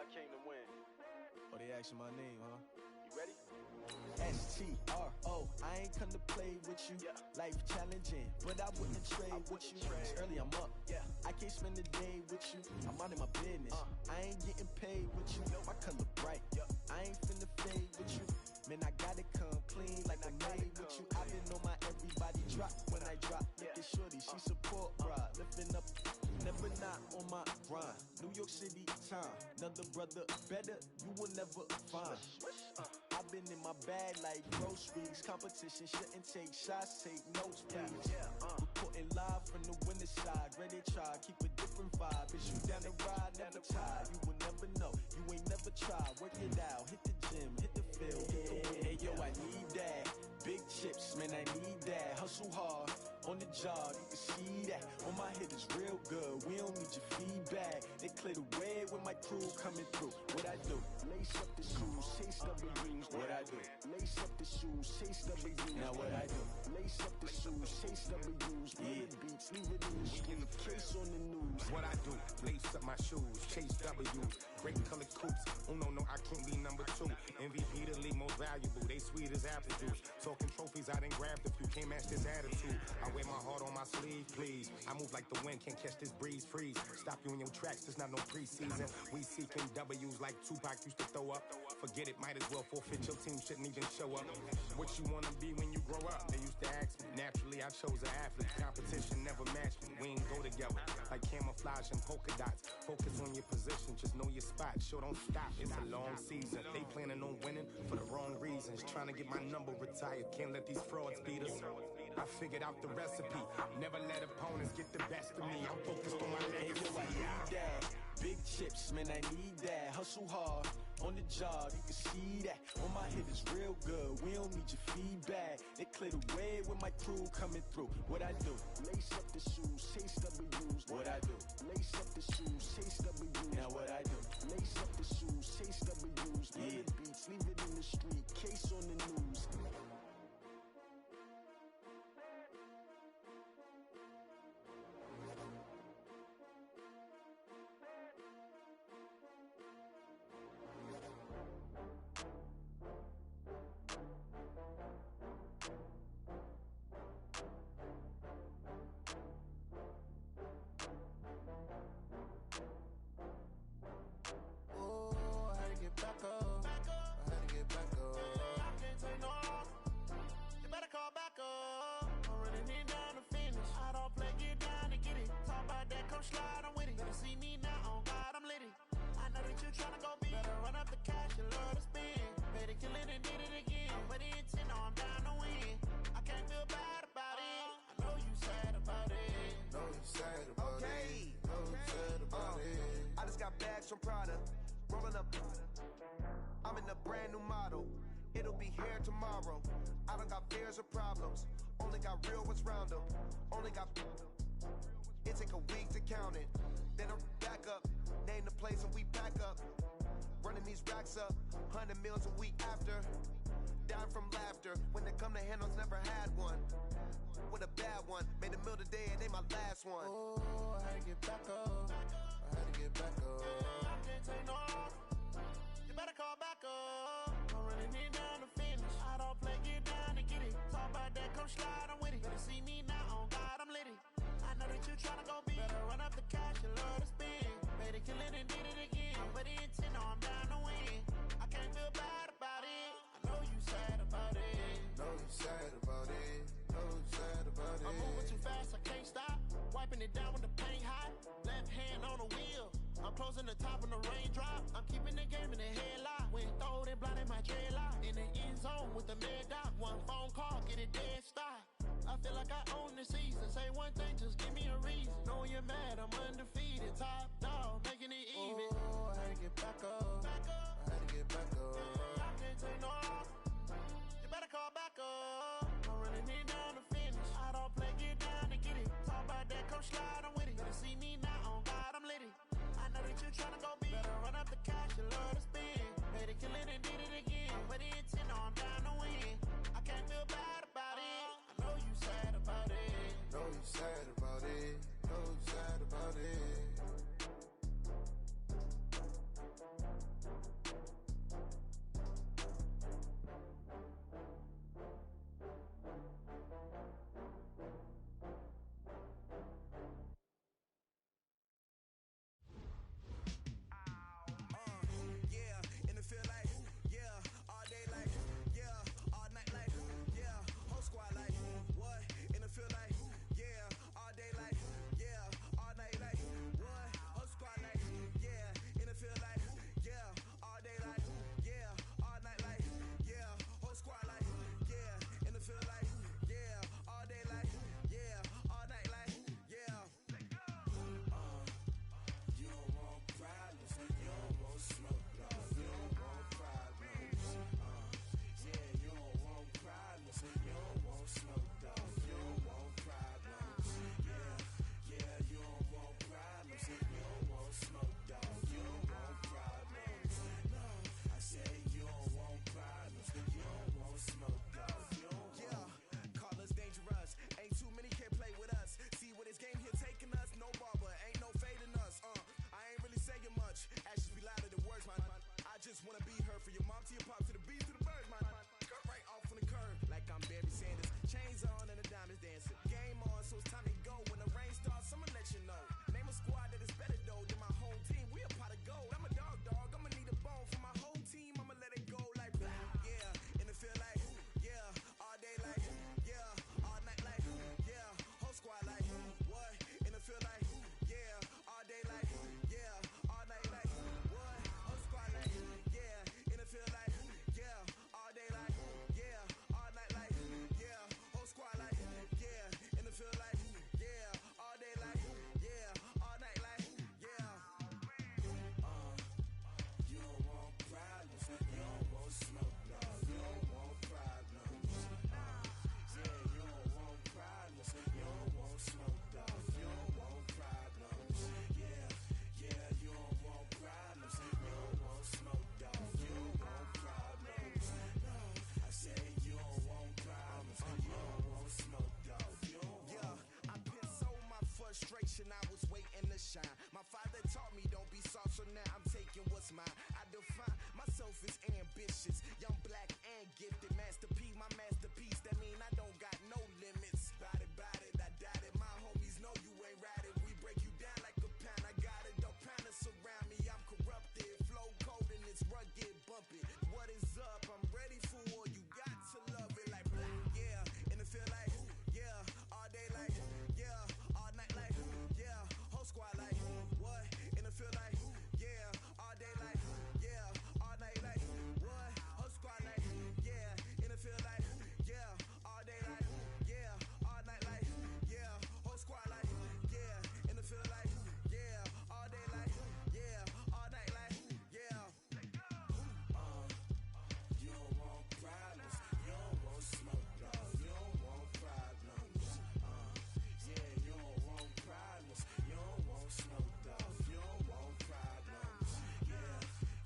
I came to win. Oh, they asking my name, huh? You ready? S-T-R-O, I ain't come to play with you. Life challenging, but I wouldn't trade with you. It's early, I'm up. I can't spend the day with you. I'm out of my business. I ain't getting paid with you. My color bright. I ain't finna fade with you. Man, I gotta come clean like I made with you. I been on my everybody drop when I drop. Look at shorty, she support ride. Lifting up, never not on my grind. New York City time, another brother better, you will never find. I've been in my bag like groceries. Competition shouldn't take shots, take notes, please. Reporting live from the winter side. Ready to try, keep a different vibe. Is you down the ride, never tired. You will never know, you ain't never tried. Work it out, hit the gym, hit the field. Hey yo, I need that. Big chips, man, I need that. Hustle hard, on the job, you can see that. On my head is real good, we don't need your feedback. They clear the way with my crew coming through. What I do? Lace up the shoes, chase W's. What I do? Lace up the shoes, chase W's. Now what I do? Lace up the shoes, chase W's. Run the beats, leave it in the street, case on the news. What I do? Lace up my shoes, chase W's. Great colored coops, oh no, I can't be number 2. MVP the league most valuable, they sweet as apple juice. Talking trophies, I done grabbed a few, can't match this attitude. I wear my heart on my sleeve, please. I move like the wind, can't catch this breeze, freeze. Stop you in your tracks, there's not no preseason. We seeking W's like Tupac used to throw up. Forget it, might as well forfeit, your team shouldn't even show up. What you wanna be when you grow up? They used to ask me, naturally I chose an athlete. Competition never matched me, we ain't go together. Like camouflage and polka dots. Focus on your position, just know your spot. Show don't stop, it's a long season. They planning on winning for the wrong reasons. Trying to get my number retired, can't let these frauds beat us. I figured out the recipe, never let opponents get the best of me. I'm focused on my legacy. I need that. Big chips, man, I need that. Hustle hard, on the job, you can see that. On my head is real good, we don't need your feedback. They clear the way with my crew coming through. What I do? Lace up the shoes, chase W's. What I do? Lace up the shoes, chase W's. Now what I do? Lace up the shoes, chase W's. Run the beats, leave it in the street, case on the news. From Prada, rolling up. I'm in a brand new model. It'll be here tomorrow. I don't got fears or problems. Only got real ones round them. Only got. It take a week to count it. Then I'm back up. Name the place and we back up. Running these racks up. 100 meals a week after. Dying from laughter. When they come to handles, never had one. With a bad one. Made a meal today and ain't my last one. Oh, I had to get back up. I had to get back up. I can't take no off. You better call back up. I'm running it down to finish. I don't play, get down to get it. Talk about that, come slide, I'm with it. Better see me now, on God, I'm litty. I know that you tryna go big. Better run up the cash, you love to spend. Made it, kill it, and did it again. But the intent, no, I'm down to win. I can't feel bad about it. I know you sad about it. Know you sad about it. Know you sad about it. I'm moving too fast, I can't stop. Wiping it down with the paint hot. Left hand on the wheel. I'm closing the top when the raindrop. I'm keeping the game in the headlock. When throwed and blinded my dreadlock. In the end zone with the mad dot. One phone call, get it dead stop. I feel like I own the season. Say one thing, just give me a reason. Knowing you're mad, I'm undefeated. Top dog, making it even. Oh, I had to get back up. I had to get back up. I can't take no off. You better call back up. I'm running it down to finish. I don't play, get down to get it. Talk about that, come slide, I'm with it. Better see me now, on God, I'm litty. I know that you tryna go big. Better run up the cash, you love to spend. Made it, kill it, and did it again. But the intent, no, I'm down to win. I can't feel bad about it. I know you sad about it. Know you sad about it. Know you sad about it. shine. My father taught me don't be soft, so now I'm taking what's mine. I define myself as ambitious, young, black, and gifted. Master P, my masterpiece, that mean I don't got no limits. Bout it, I doubt it. My homies know you ain't ratted. We break you down like a pound. I got it, don't pound us around me. I'm corrupted, flow cold and it's rugged, bumpy. What is up? I'm ready for war. You got to love it like black, yeah. And it feel like, yeah. All day like, yeah. All night like, yeah. Whole squad like, what? And it feel like, yeah. All day like, yeah. All night like, what? Whole squad like, yeah. And it feel like, yeah. All day like, yeah. All night like, yeah. Whole squad like, yeah. And it feel like, yeah. All day like, yeah. All night like, yeah. You don't want problems. You don't want smoke, dog. You don't want problems. Yeah, you don't want problems. You don't want smoke, dog. You don't want problems.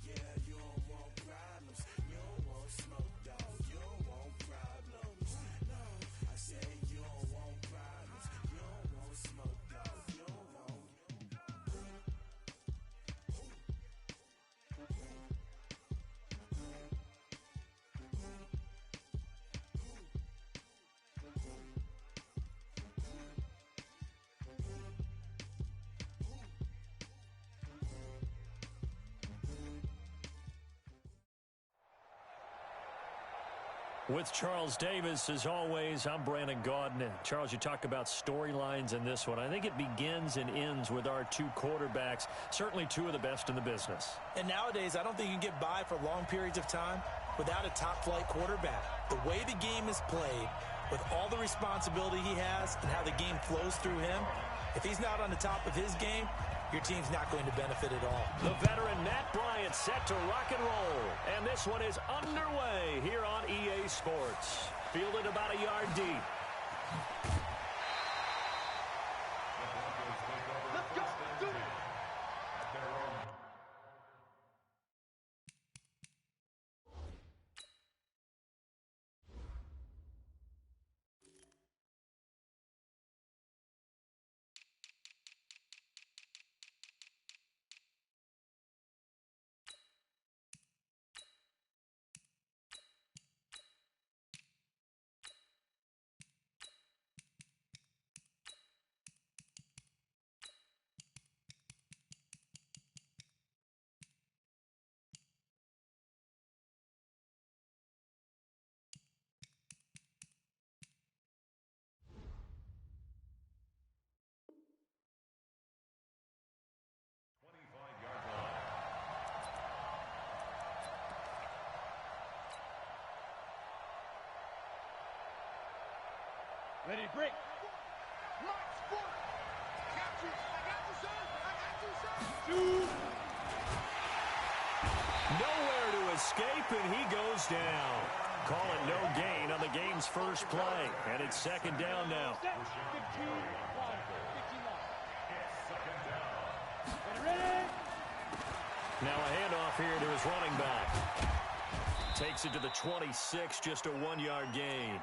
Yeah, you don't want problems. You don't want smoke, dog. You don't want problems. No, I say you don't want problems. You don't want smoke, dog. You don't want. With Charles Davis, as always, I'm Brandon Gaudin. Charles, you talk about storylines in this one. I think it begins and ends with our two quarterbacks, certainly two of the best in the business. And nowadays, I don't think you can get by for long periods of time without a top-flight quarterback. The way the game is played, with all the responsibility he has and how the game flows through him, if he's not on the top of his game, your team's not going to benefit at all. The veteran Matt Bryant set to rock and roll. And this one is underway here on EA Sports. Fielded about a yard deep. Let's go. Do it. Ready to break. Nowhere to escape, and he goes down. Call it no gain on the game's first play. And it's second down now. Now a handoff here to his running back. Takes it to the 26, just a 1-yard gain.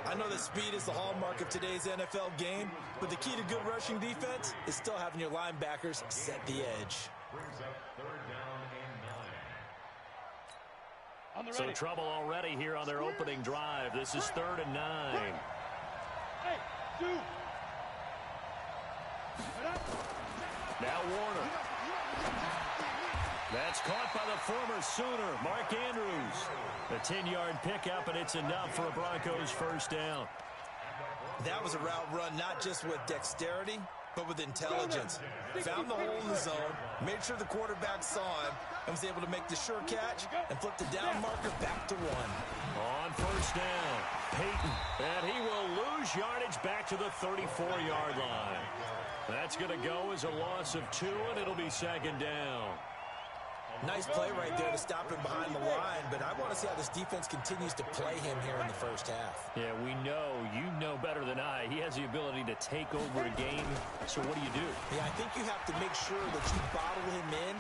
I know that speed is the hallmark of today's NFL game, but the key to good rushing defense is still having your linebackers set the edge. So trouble already here on their opening drive. This is 3rd and 9. Now Warner. That's caught by the former Sooner, Mark Andrews. A 10-yard pickup, and it's enough for a Broncos first down. That was a route run not just with dexterity, but with intelligence. Found the hole in the zone, made sure the quarterback saw him, and was able to make the sure catch and flip the down marker back to 1. On first down, Peyton, and he will lose yardage back to the 34-yard line. That's going to go as a loss of 2, and it'll be second down. Nice play right there to stop him behind the line, but I want to see how this defense continues to play him here in the first half. Yeah, we know. You know better than I. He has the ability to take over a game. So what do you do? Yeah, I think you have to make sure that you bottle him in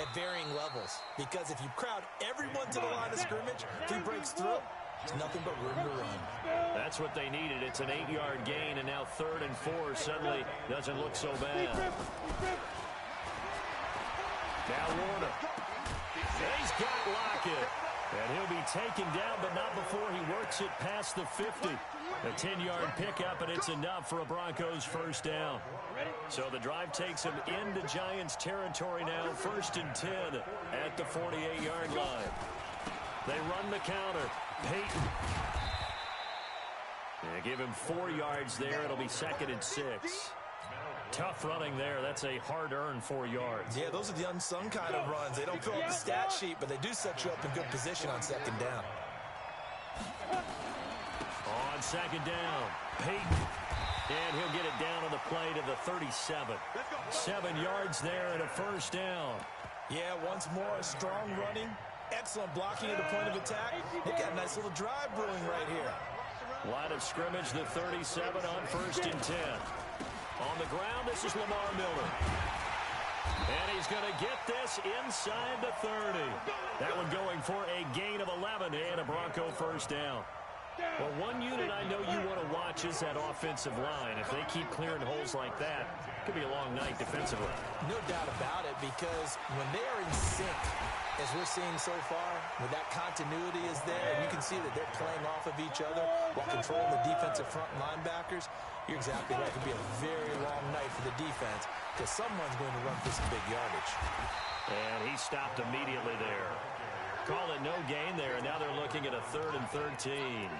at varying levels. Because if you crowd everyone to the line of scrimmage, if he breaks through, There's nothing but room to run. That's what they needed. It's an 8-yard gain, and now 3rd and 4 suddenly doesn't look so bad. Now Warner. He's got Lockett. And he'll be taken down, but not before he works it past the 50. A 10-yard pickup, and it's enough for a Broncos first down. So the drive takes him into Giants territory now, 1st and 10 at the 48-yard line. They run the counter. Peyton. They give him 4 yards there. It'll be 2nd and 6. Tough running there. That's a hard-earned 4 yards. Yeah, those are the unsung kind of runs. They don't fill up the stat sheet, but they do set you up in good position on 2nd down. On 2nd down, Peyton. And he'll get it down on the play to the 37. 7 yards there and a first down. Yeah, once more, strong running. Excellent blocking at the point of attack. They got a nice little drive brewing right here. Line of scrimmage, the 37 on 1st and 10. On the ground, this is Lamar Miller. And he's going to get this inside the 30. That one going for a gain of 11 and a Bronco first down. Well, one unit I know you want to watch is that offensive line. If they keep clearing holes like that, it could be a long night defensively. No doubt about it, because when they are in sync, as we're seeing so far, when that continuity is there, and you can see that they're playing off of each other while controlling the defensive front linebackers, you're exactly right. It could be a very long night for the defense because someone's going to run for some big yardage. And he stopped immediately there. Call it no gain there, and now they're looking at a 3rd and 13.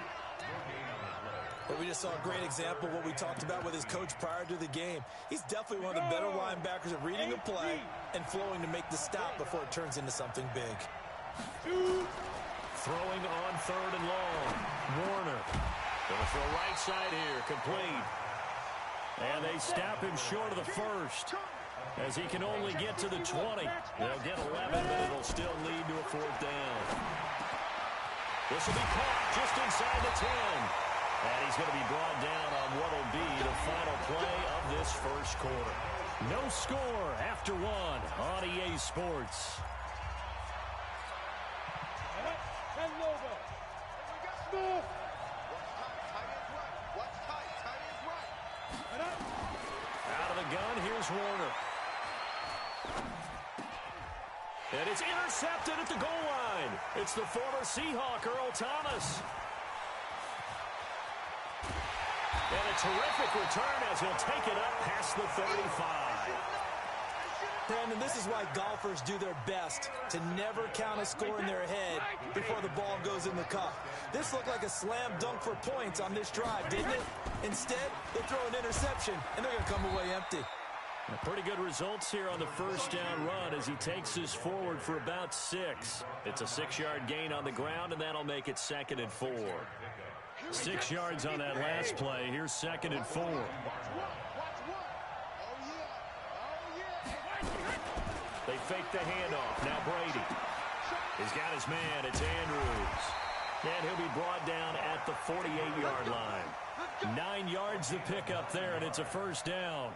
But we just saw a great example of what we talked about with his coach prior to the game. He's definitely one of the better linebackers at reading the play and flowing to make the stop before it turns into something big. Throwing on 3rd and long. Warner. Going to throw right side here. Complete. And they stop him short of the 1st. As he can only get to the 20. They'll get 11, but it'll still lead to a 4th down. This will be caught just inside the 10. And he's going to be brought down on what will be the final play of this first quarter. No score after 1 on EA Sports. Out of the gun, here's Warner. And it's intercepted at the goal line. It's the former Seahawk, Earl Thomas. And a terrific return as he'll take it up past the 35. Brandon, this is why golfers do their best to never count a score in their head before the ball goes in the cup. This looked like a slam dunk for points on this drive, didn't it? Instead, they throw an interception, and they're going to come away empty. Pretty good results here on the first down run as he takes us forward for about 6. It's a 6-yard gain on the ground, and that'll make it 2nd and 4. 6 yards on that last play. Here's 2nd and 4. They fake the handoff. Now Brady. He's got his man. It's Andrews. And he'll be brought down at the 48-yard line. 9 yards to pick up there, and it's a first down.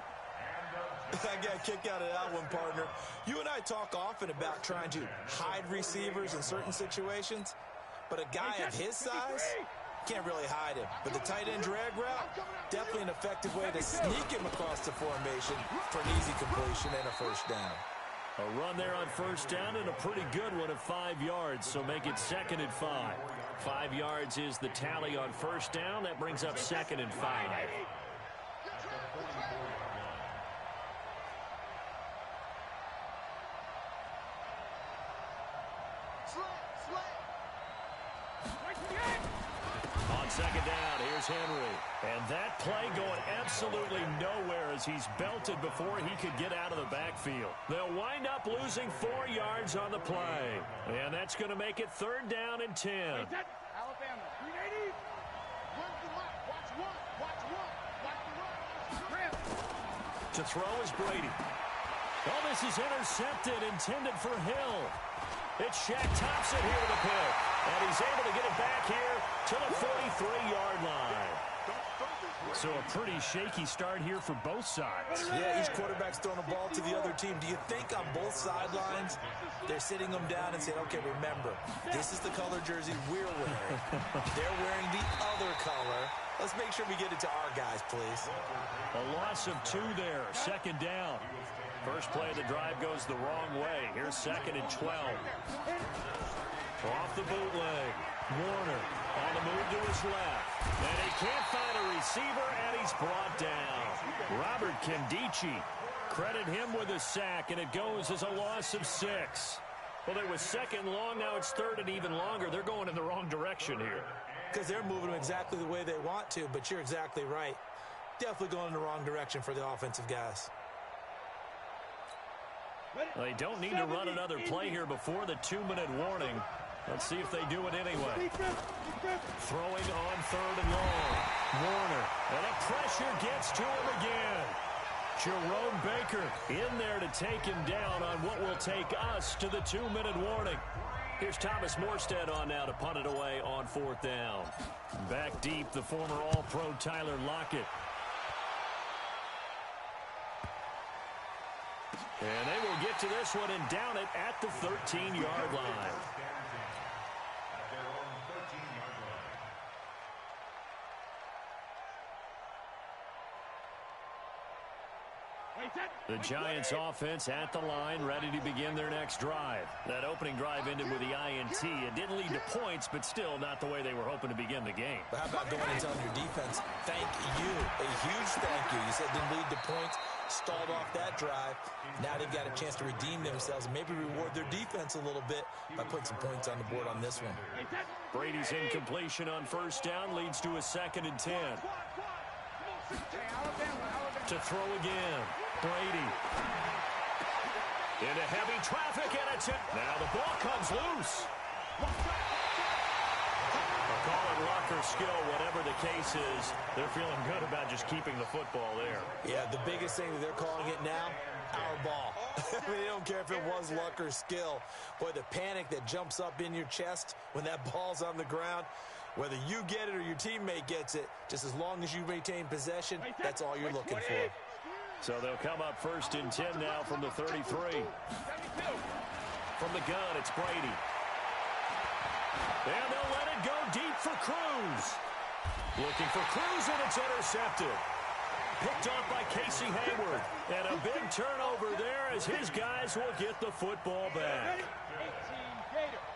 I got a kick out of that one, partner. You and I talk often about trying to hide receivers in certain situations, but a guy of his size can't really hide him. But the tight end drag route, definitely an effective way to sneak him across the formation for an easy completion and a first down. A run there on first down and a pretty good one of 5 yards, so make it 2nd and 5. 5 yards is the tally on first down. That brings up 2nd and 5. On 2nd down, here's Henry. And that play going absolutely nowhere as he's belted before he could get out of the backfield. They'll wind up losing 4 yards on the play. And that's going to make it 3rd down and 10. Alabama, 380. Watch one. To throw is Brady. Oh, this is intercepted, intended for Hill. It's Shaq Thompson here with the pick. And he's able to get it back here to the 43-yard line. So a pretty shaky start here for both sides. Yeah, each quarterback's throwing the ball to the other team. Do you think on both sidelines they're sitting them down and saying, okay, remember, this is the color jersey we're wearing. They're wearing the other color. Let's make sure we get it to our guys, please. A loss of 2 there. Second down. First play of the drive goes the wrong way. Here's 2nd and 12. Off the bootleg. Warner on the move to his left. And he can't find a receiver, and he's brought down. Robert Kendichi. Credit him with a sack, and it goes as a loss of 6. Well, it was 2nd long. Now it's 3rd and even longer. They're going in the wrong direction here. Because they're moving them exactly the way they want to, but you're exactly right. Definitely going in the wrong direction for the offensive guys. They don't need to run another play here before the 2-minute warning. Let's see if they do it anyway. Throwing on 3rd and long. Warner, and the pressure gets to him again. Jerome Baker in there to take him down on what will take us to the 2-minute warning. Here's Thomas Morstead on now to punt it away on 4th down. Back deep, the former All-Pro Tyler Lockett. And they will get to this one and down it at the 13-yard line. The Giants offense at the line, ready to begin their next drive. That opening drive ended with the INT. It didn't lead to points, but still not the way they were hoping to begin the game. But how about going and telling your defense, thank you, a huge thank you. You said it didn't lead to points, stalled off that drive. Now they've got a chance to redeem themselves and maybe reward their defense a little bit by putting some points on the board on this one. Brady's incompletion on 1st down leads to a 2nd and 10. To throw again. Brady. Into heavy traffic, and it's it. Now the ball comes loose. I'll call it luck or skill, whatever the case is. They're feeling good about just keeping the football there. Yeah, the biggest thing that they're calling it now, our ball. I mean, they don't care if it was luck or skill. Boy, the panic that jumps up in your chest when that ball's on the ground, whether you get it or your teammate gets it, just as long as you retain possession, that's all you're looking for. So they'll come up 1st and 10 now from the 33. From the gun, it's Brady. And they'll let it go deep for Cruz. Looking for Cruz, and it's intercepted. Picked off by Casey Hayward. And a big turnover there as his guys will get the football back.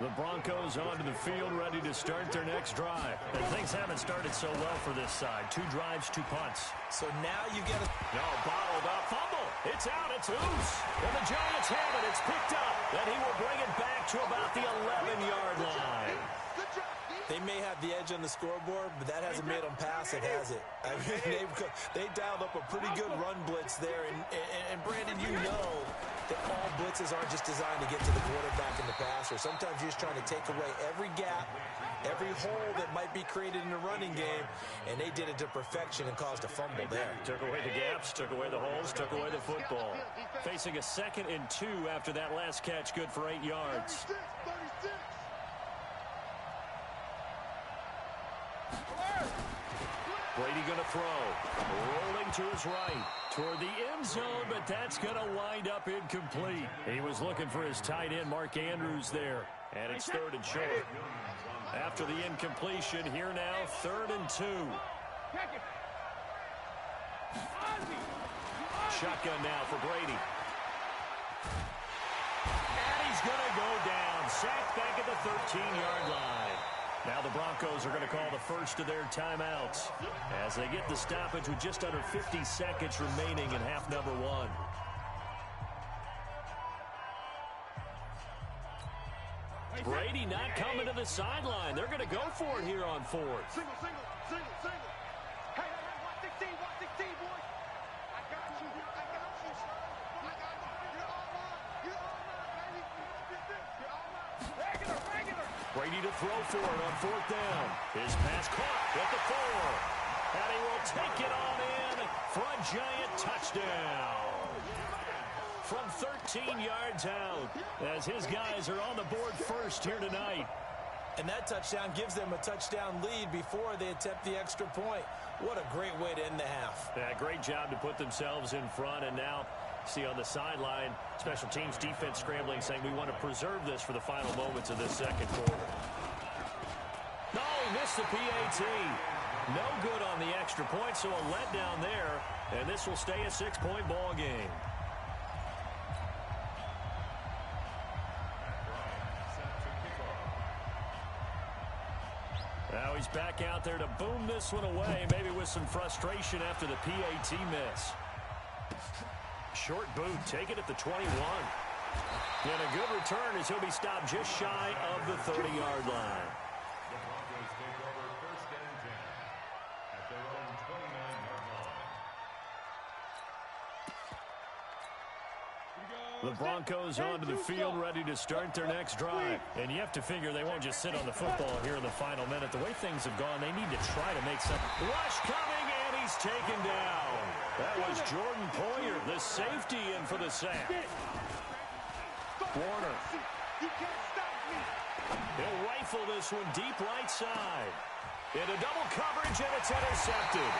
The Broncos onto the field, ready to start their next drive. And things haven't started so well for this side. 2 drives, 2 punts. So now you get a... No, bottled up. Fumble. It's out. It's loose. And the Giants have it. It's picked up. And he will bring it back to about the 11-yard line. They may have the edge on the scoreboard, but that hasn't made them pass it, has it? I mean, they dialed up a pretty good run blitz there. And Brandon, you know that all blitzes aren't just designed to get to the quarterback and the passer. Sometimes you're just trying to take away every gap, every hole that might be created in the running game, and they did it to perfection and caused a fumble there. Took away the gaps, took away the holes, took away the football. Facing a 2nd and 2 after that last catch, good for 8 yards. Brady going to throw. Rolling to his right. Toward the end zone, but that's going to wind up incomplete. He was looking for his tight end, Mark Andrews, there. And it's 3rd and short. After the incompletion, here now, 3rd and 2. Shotgun now for Brady. And he's going to go down. Sacked back at the 13-yard line. Now the Broncos are going to call the first of their timeouts as they get the stoppage with just under 50 seconds remaining in half number 1. Brady not coming to the sideline. They're going to go for it here on 4th. Single. Hey, watch 16, boys. I got you. I got you, sir. You're all mine. You're all mine, baby. You're all mine. Regular. Brady to throw for it on 4th down. His pass caught at the 4. And he will take it on in for a Giant touchdown. From 13 yards out, as his guys are on the board first here tonight. And that touchdown gives them a touchdown lead before they attempt the extra point. What a great way to end the half. Yeah, great job to put themselves in front. And now, see on the sideline, special teams defense scrambling, saying we want to preserve this for the final moments of this second quarter. No, he missed the PAT. No good on the extra point, so a letdown there. And this will stay a 6-point ball game. Now he's back out there to boom this one away, maybe with some frustration after the PAT miss. Short boot, take it at the 21. And a good return as he'll be stopped just shy of the 30-yard line. The Broncos onto the field, ready to start their next drive. And you have to figure they won't just sit on the football here in the final minute. The way things have gone, they need to try to make something. Rush coming, and he's taken down. That was Jordan Poyer, the safety, in for the sack. Warner. He'll rifle this one deep right side. Into double coverage, and it's intercepted.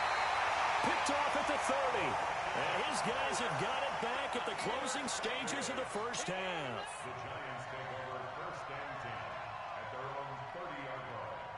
Picked off at the 30. And his guys have got it back at the closing stages of the first half. The Giants take over first and 10 at their own 30-yard line.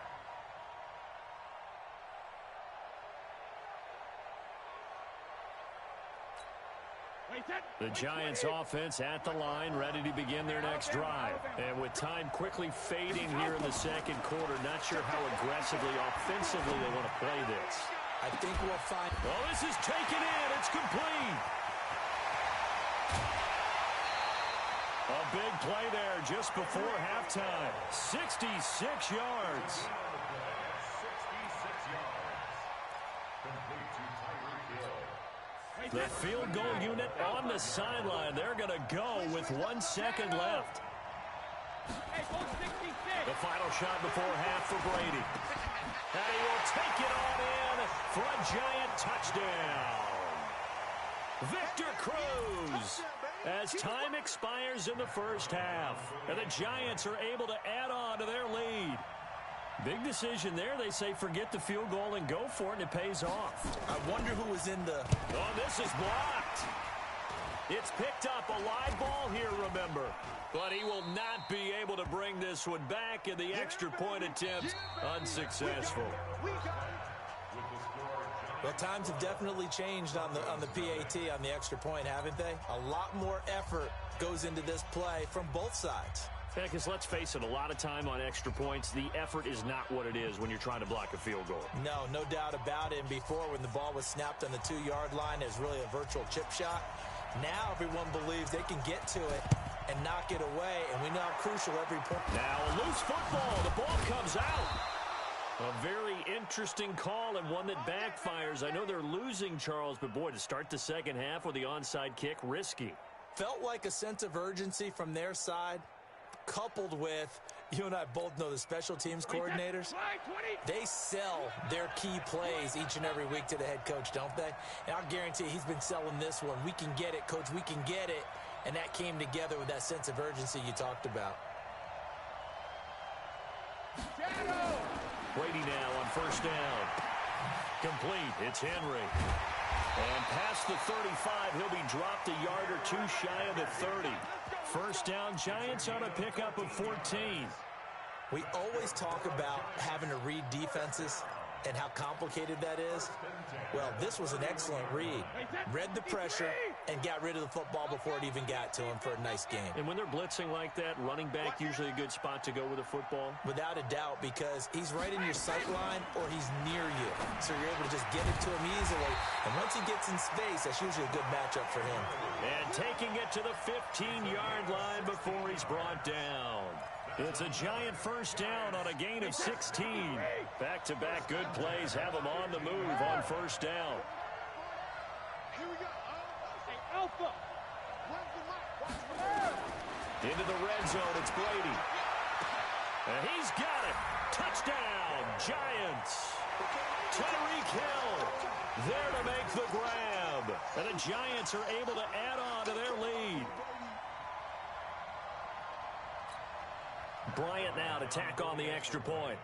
The Giants offense at the line, ready to begin their next drive. And with time quickly fading here in the second quarter, not sure how aggressively, offensively they want to play this. I think we'll find... Oh, this is taken in. It's complete. A big play there just before halftime. 66 yards. The field goal unit on the sideline. They're going to go with 1 second left. The final shot before half for Brady. And he will take it on in for a Giant touchdown. Victor Cruz, as time expires in the first half. And the Giants are able to add on to their lead. Big decision there. They say forget the field goal and go for it, and it pays off. I wonder who was in the... Oh, this is blocked. It's picked up, a live ball here, remember. But he will not be able to bring this one back, and the extra point attempt unsuccessful. Well, times have definitely changed on the PAT, on the extra point, haven't they? A lot more effort goes into this play from both sides. Yeah, because let's face it, a lot of time on extra points, the effort is not what it is when you're trying to block a field goal. No doubt about it. And before, when the ball was snapped on the 2-yard line, it was really a virtual chip shot. Now everyone believes they can get to it and knock it away, and we know how crucial every point. Now a loose football. The ball comes out. A very interesting call and one that backfires. I know they're losing, Charles, but boy, to start the second half with the onside kick, risky. Felt like a sense of urgency from their side, coupled with, you and I both know the special teams coordinators, they sell their key plays each and every week to the head coach, don't they? And I'll guarantee he's been selling this one. We can get it, coach, we can get it. And that came together with that sense of urgency you talked about. Brady now on first down. Complete. It's Henry. And past the 35, he'll be dropped a yard or two shy of the 30. First down, Giants on a pickup of 14. We always talk about having to read defenses and how complicated that is. Well, this was an excellent read. Read the pressure and got rid of the football before it even got to him for a nice game. And when they're blitzing like that, running back usually a good spot to go with the football? Without a doubt, because he's right in your sight line or he's near you. So you're able to just get it to him easily. And once he gets in space, that's usually a good matchup for him. And taking it to the 15-yard line before he's brought down. It's a Giant first down on a gain of 16. Back-to-back good plays have him on the move on first down. Into the red zone, it's Brady. And he's got it. Touchdown, Giants. Tyreek Hill there to make the grab. And the Giants are able to add on to their lead. Bryant now to tack on the extra point.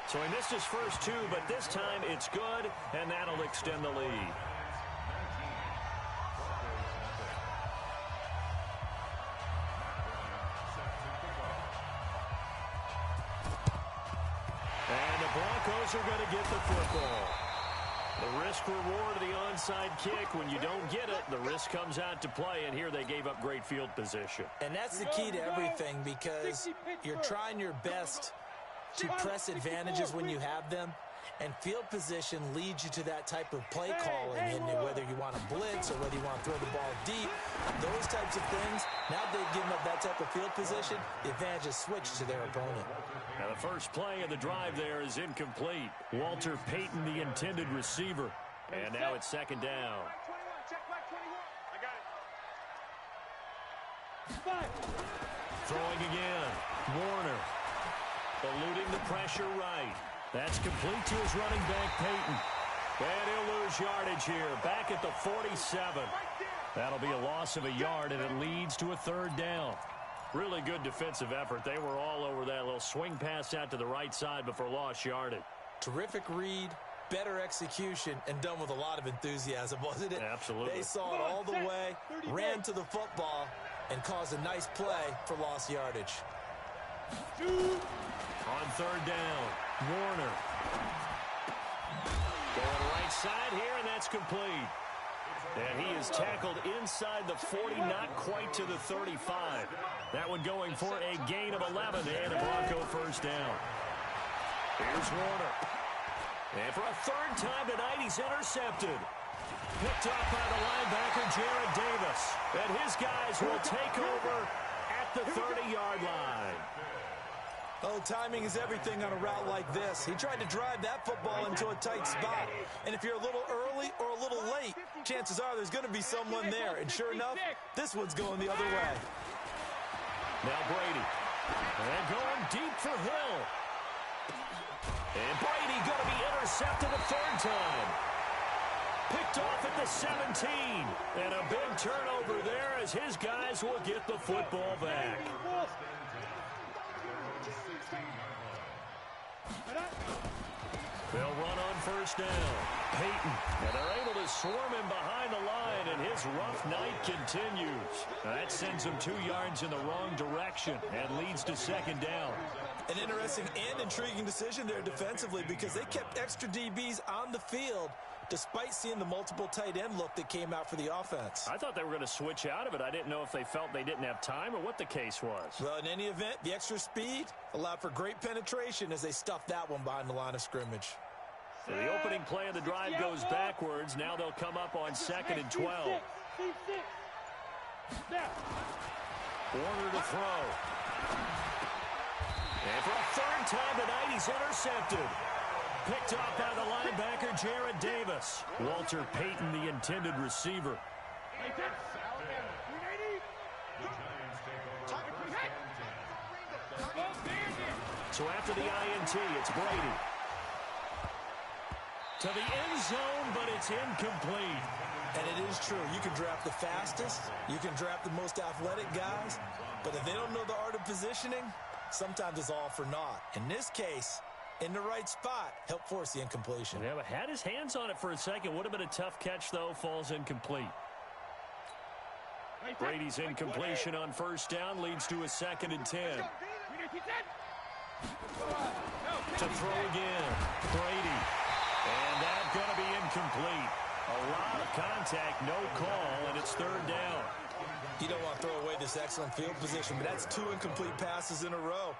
So he missed his first two, but this time it's good, and that'll extend the lead. And the Broncos are going to get the football. The risk-reward of the onside kick. When you don't get it, the risk comes out to play, and here they gave up great field position. And that's the key to everything, because you're trying your best to press advantages when you have them, and field position leads you to that type of play calling, and whether you want to blitz or whether you want to throw the ball deep, those types of things. Now they've given up that type of field position, the advantage is switched to their opponent. Now the first play of the drive there is incomplete. Walter Payton, the intended receiver, and now it's second down. Throwing again, Warner. Eluding the pressure right. That's complete to his running back, Payton. And he'll lose yardage here. Back at the 47. That'll be a loss of a yard, and it leads to a third down. Really good defensive effort. They were all over that little swing pass out to the right side before lost yardage. Terrific read, better execution, and done with a lot of enthusiasm, wasn't it? Absolutely. They saw it all the way, ran to the football, and caused a nice play for lost yardage. On third down, Warner. Going right side here, and that's complete. And he is tackled inside the 40, not quite to the 35. That one going for a gain of 11 and a Bronco first down. Here's Warner. And for a third time tonight, he's intercepted. Picked up by the linebacker, Jared Davis. And his guys will take over at the 30-yard line. Oh, timing is everything on a route like this. He tried to drive that football into a tight spot. And if you're a little early or a little late, chances are there's going to be someone there. And sure enough, this one's going the other way. Now Brady. And going deep for Hill. And Brady going to be intercepted a third time. Picked off at the 17. And a big turnover there as his guys will get the football back. They'll run on first down. Payton. And they're able to swarm him behind the line, and his rough night continues. Now that sends him 2 yards in the wrong direction and leads to second down. An interesting and intriguing decision there defensively, because they kept extra DBs on the field despite seeing the multiple tight end look that came out for the offense. I thought they were going to switch out of it. I didn't know if they felt they didn't have time or what the case was. Well, in any event, the extra speed allowed for great penetration as they stuffed that one behind the line of scrimmage. So the opening play of the drive goes backwards. Now they'll come up on 2nd and 12. Warner to throw. And for a third time tonight, he's intercepted. Picked off by the linebacker, Jared Davis. Walter Payton, the intended receiver. So after the INT, it's Brady. To the end zone, but it's incomplete. And it is true. You can draft the fastest. You can draft the most athletic guys. But if they don't know the art of positioning, sometimes it's all for naught. In this case, in the right spot, helped force the incompletion. Yeah, but had his hands on it for a second. Would have been a tough catch, though. Falls incomplete. Brady's incompletion on first down leads to a 2nd and 10. To throw again, Brady. And that's going to be incomplete. A lot of contact, no call, and it's third down. You don't want to throw away this excellent field position, but that's 2 incomplete passes in a row.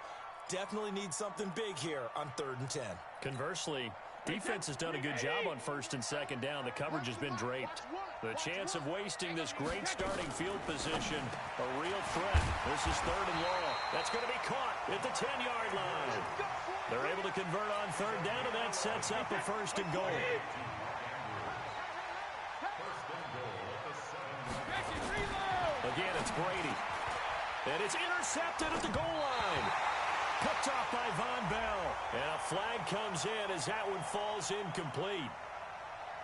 Definitely need something big here on 3rd and 10. Conversely, defense has done a good job on 1st and 2nd down. The coverage has been draped. The chance of wasting this great starting field position, a real threat. This is 3rd and long. That's going to be caught at the 10-yard line. They're able to convert on 3rd down, and that sets up a 1st and goal. Again, it's Brady. And it's intercepted at the goal line. Picked off by Von Bell. And a flag comes in as that one falls incomplete.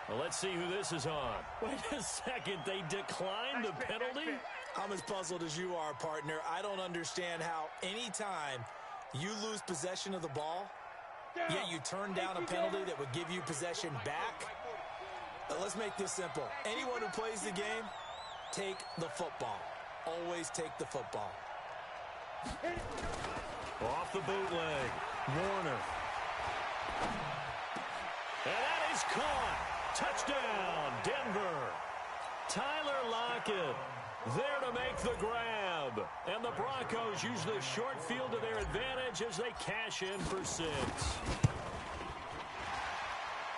Well, let's see who this is on. Wait a second. They declined the penalty? I'm as puzzled as you are, partner. I don't understand how anytime you lose possession of the ball, yet you turn down a penalty that would give you possession back. Let's make this simple. Anyone who plays the game, take the football. Always take the football. Off the bootleg. Warner. And that is caught. Touchdown, Denver. Tyler Lockett there to make the grab. And the Broncos use the short field to their advantage as they cash in for 6.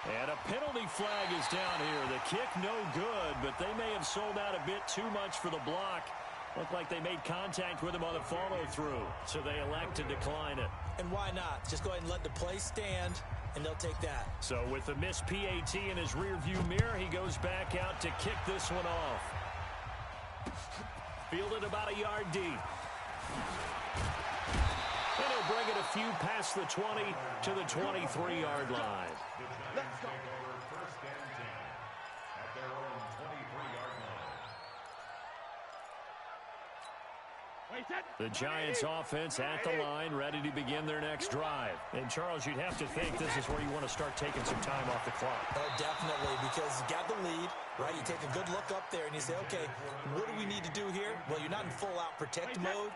And a penalty flag is down here. The kick no good, but they may have sold out a bit too much for the block. Looked like they made contact with him on the follow-through, so they elect to decline it. And why not? Just go ahead and let the play stand, and they'll take that. So with the missed PAT in his rearview mirror, he goes back out to kick this one off. Fielded about a yard deep. And he'll bring it a few past the 20 to the 23-yard line. Let's go. First and 10 at their own 23-yard line. The Giants offense at the line, ready to begin their next drive. And, Charles, you'd have to think this is where you want to start taking some time off the clock. Oh, definitely, because you got the lead, right? You take a good look up there and you say, okay, what do we need to do here? Well, you're not in full-out protect mode.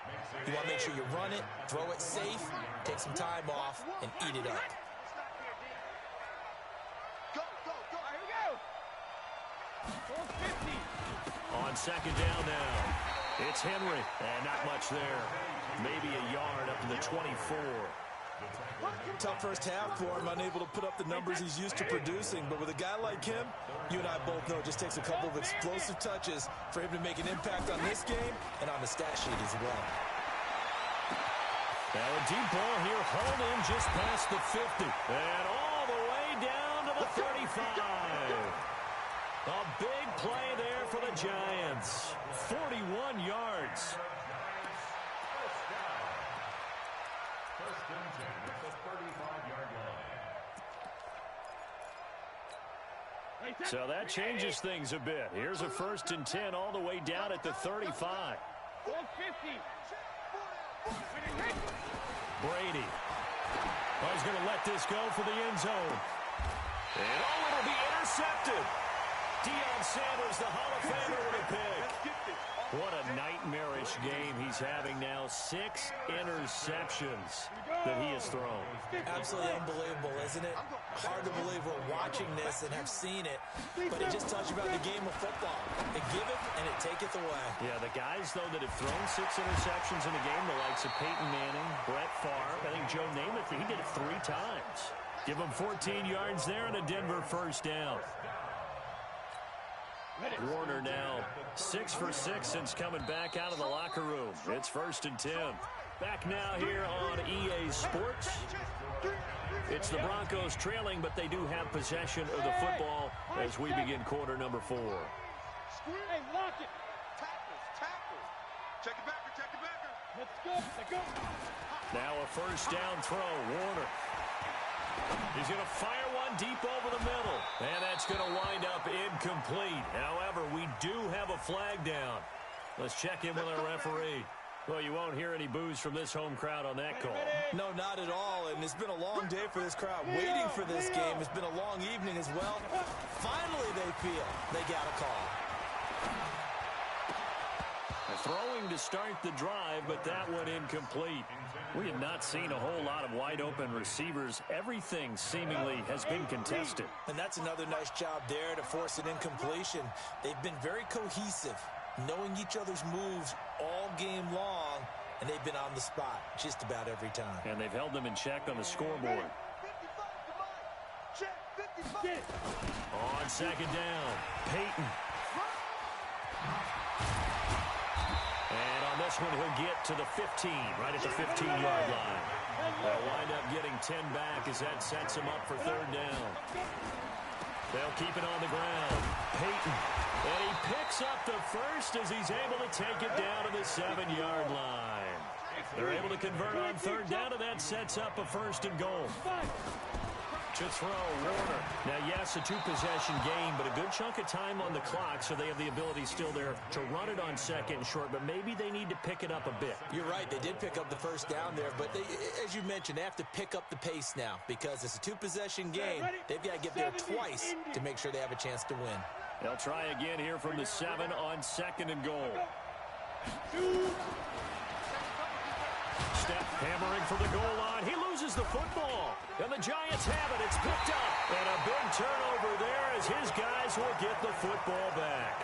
You want to make sure you run it, throw it safe, take some time off, and eat it up. On second down now, it's Henry, and not much there. Maybe a yard up to the 24. Tough first half for him, unable to put up the numbers he's used to producing. But with a guy like him, you and I both know it just takes a couple of explosive touches for him to make an impact on this game and on the stat sheet as well. Now a deep ball here, hauled in just past the 50. And all the way down to the 35. A big play there for the Giants. 41 yards. First and 10 at the 35-yard line. So that changes things a bit. Here's a first and 10 all the way down at the 35. Brady. Oh, he's going to let this go for the end zone. And oh, it'll be intercepted. Deion Sanders, the Hall of Famer, with a pick. What a nightmarish game he's having now. 6 interceptions that he has thrown. Absolutely unbelievable, isn't it? Hard to believe we're watching this and have seen it, but it just tells you about the game of football. It giveth and it taketh away. Yeah, the guys, though, that have thrown 6 interceptions in a game, the likes of Peyton Manning, Brett Favre, I think Joe Namath, he did it 3 times. Give him 14 yards there and a Denver first down. Warner now 6 for 6 since coming back out of the locker room. It's first and 10. Back now here on EA Sports. It's the Broncos trailing, but they do have possession of the football as we begin quarter number 4. Hey, lock it. Tackles. Check it back. Let's go. Now a first down throw. Warner. He's going to fire one deep over the middle. And that's going to wind up incomplete. However, we do have a flag down. Let's check in with our referee. Well, you won't hear any boos from this home crowd on that call. No, not at all. And it's been a long day for this crowd. Waiting for this game. It's been a long evening as well. Finally, they feel they got a call. Throwing to start the drive, but that one incomplete. We have not seen a whole lot of wide-open receivers. Everything seemingly has been contested. And that's another nice job there to force an incompletion. They've been very cohesive, knowing each other's moves all game long, and they've been on the spot just about every time. And they've held them in check on the scoreboard. On second down, Peyton. And on this one, he'll get to the 15, right at the 15-yard line. They'll wind up getting 10 back as that sets him up for third down. They'll keep it on the ground. Peyton. And he picks up the first as he's able to take it down to the 7-yard line. They're able to convert on third down, and that sets up a first and goal. To throw, Warner. Now, yes, a two-possession game, but a good chunk of time on the clock, so they have the ability still there to run it on second and short, but maybe they need to pick it up a bit. You're right. They did pick up the first down there, but they, as you mentioned, they have to pick up the pace now because it's a two-possession game. They've got to get there twice to make sure they have a chance to win. They'll try again here from the 7 on second and goal. Step hammering for the goal line. He loses the football. And the Giants have it. It's picked up. And a big turnover there as his guys will get the football back.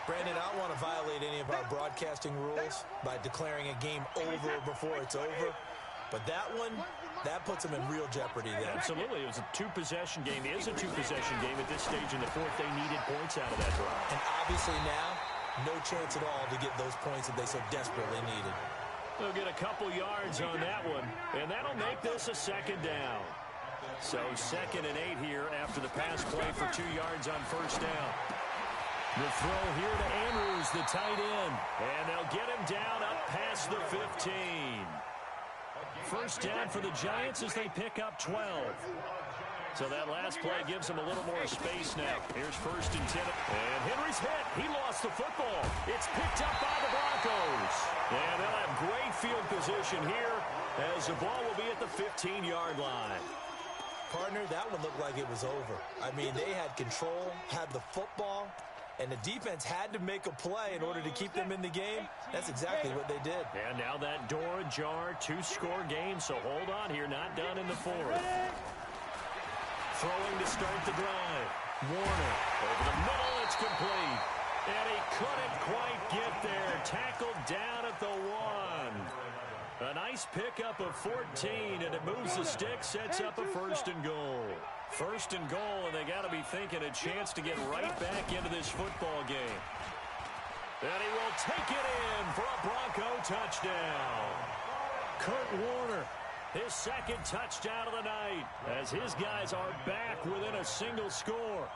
Brandon, I don't want to violate any of our broadcasting rules by declaring a game over before it's over. But that one, that puts them in real jeopardy there. Absolutely. It was a two-possession game. It is a two-possession game at this stage in the fourth. They needed points out of that drive. And obviously now, no chance at all to get those points that they so desperately needed. They'll get a couple yards on that one, and that'll make this a second down. So 2nd and 8 here after the pass play for 2 yards on first down. The throw here to Andrews, the tight end, and they'll get him down up past the 15. First down for the Giants as they pick up 12. So that last play gives them a little more space now. Here's 1st and 10. And Henry's hit. He lost the football. It's picked up by the Broncos. And they'll have great field position here as the ball will be at the 15-yard line. Partner, that one looked like it was over. I mean, they had control, had the football, and the defense had to make a play in order to keep them in the game. That's exactly what they did. And now that door ajar, 2-score game, so hold on here, not done in the 4th. Throwing to start the drive. Warner over the middle, it's complete. And he couldn't quite get there. Tackled down at the 1. A nice pickup of 14, and it moves the stick, sets up a 1st and goal. 1st and goal, and they got to be thinking a chance to get right back into this football game. And he will take it in for a Bronco touchdown. Kurt Warner, his 2nd touchdown of the night, as his guys are back within a single score.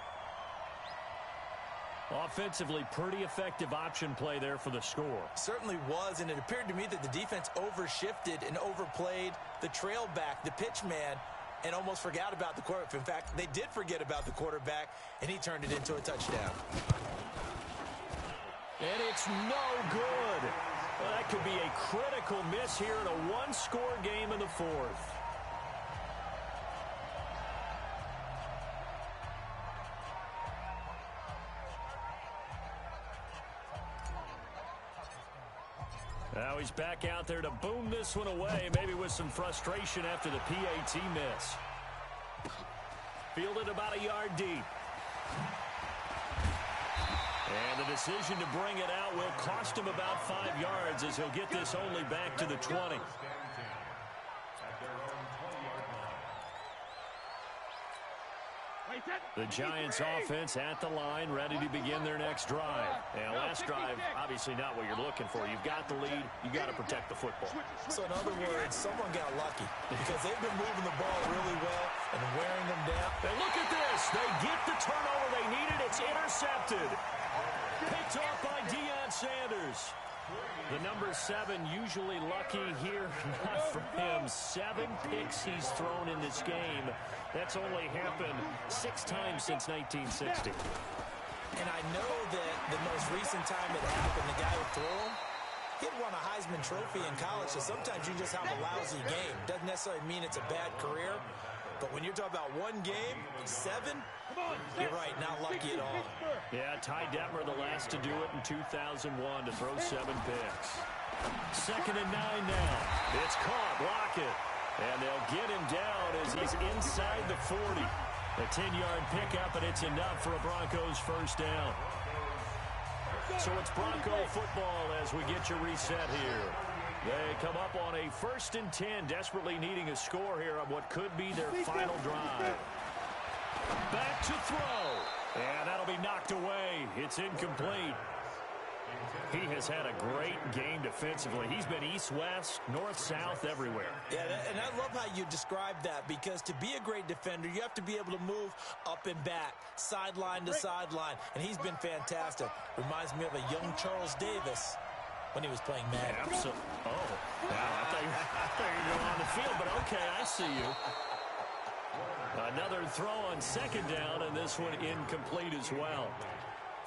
Offensively, pretty effective option play there for the score. Certainly was, and it appeared to me that the defense overshifted and overplayed the trail back, the pitch man, and almost forgot about the quarterback. In fact, they did forget about the quarterback, and he turned it into a touchdown. And it's no good. Well, that could be a critical miss here in a 1-score game in the 4th. Now he's back out there to boom this one away, maybe with some frustration after the PAT miss. Fielded about a yard deep. And the decision to bring it out will cost him about 5 yards as he'll get this only back to the 20. The Giants offense at the line, ready to begin their next drive. And last drive, obviously not what you're looking for. You've got the lead. You've got to protect the football. So in other words, someone got lucky because they've been moving the ball really well and wearing them down. And look at this. They get the turnover they needed. It's intercepted. Picked off by Deion Sanders. The number 7 usually lucky here. Not for him. 7 picks he's thrown in this game. That's only happened 6 times since 1960. And I know that the most recent time it happened, the guy who threw him, he had won a Heisman Trophy in college, so sometimes you just have a lousy game. Doesn't necessarily mean it's a bad career, but when you're talking about one game, 7, you're right, not lucky at all. Yeah, Ty Detmer, the last to do it in 2001 to throw 7 picks. 2nd and 9 now. It's caught, Lockett. And they'll get him down as he's inside the 40. A 10-yard pickup, and it's enough for a Broncos first down. So it's Bronco football as we get you reset here. They come up on a 1st and 10, desperately needing a score here on what could be their final drive. Back to throw. And that'll be knocked away. It's incomplete. He has had a great game defensively. He's been east-west, north-south, everywhere. Yeah, and I love how you describe that, because to be a great defender, you have to be able to move up and back, sideline to sideline, and he's been fantastic. Reminds me of a young Charles Davis when he was playing Madden. Absolutely. Oh, wow, I thought you were going on the field, but okay, I see you. Another throw on second down, and this one incomplete as well.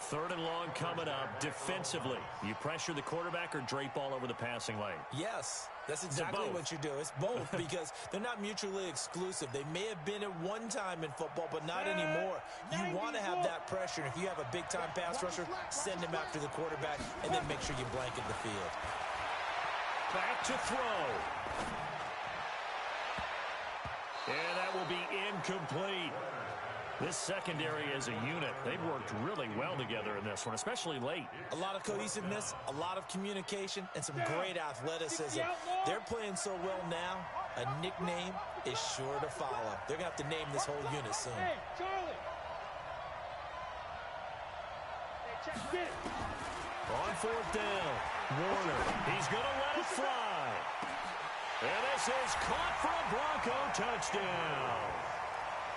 Third and long coming up. Defensively, you pressure the quarterback or drape all over the passing lane? Yes, that's exactly what you do. It's both because they're not mutually exclusive. They may have been at one time in football, but not anymore. You want to have that pressure. And if you have a big-time pass rusher, send him after the quarterback, and then make sure you blanket the field. Back to throw. And that will be incomplete. This secondary as a unit, they've worked really well together in this one, especially late. A lot of cohesiveness, a lot of communication, and some great athleticism. They're playing so well now, a nickname is sure to follow. They're going to have to name this whole unit soon. Hey, Charlie. Hey, check it. On fourth down, Warner, he's going to let it fly. And this is caught for a Bronco touchdown.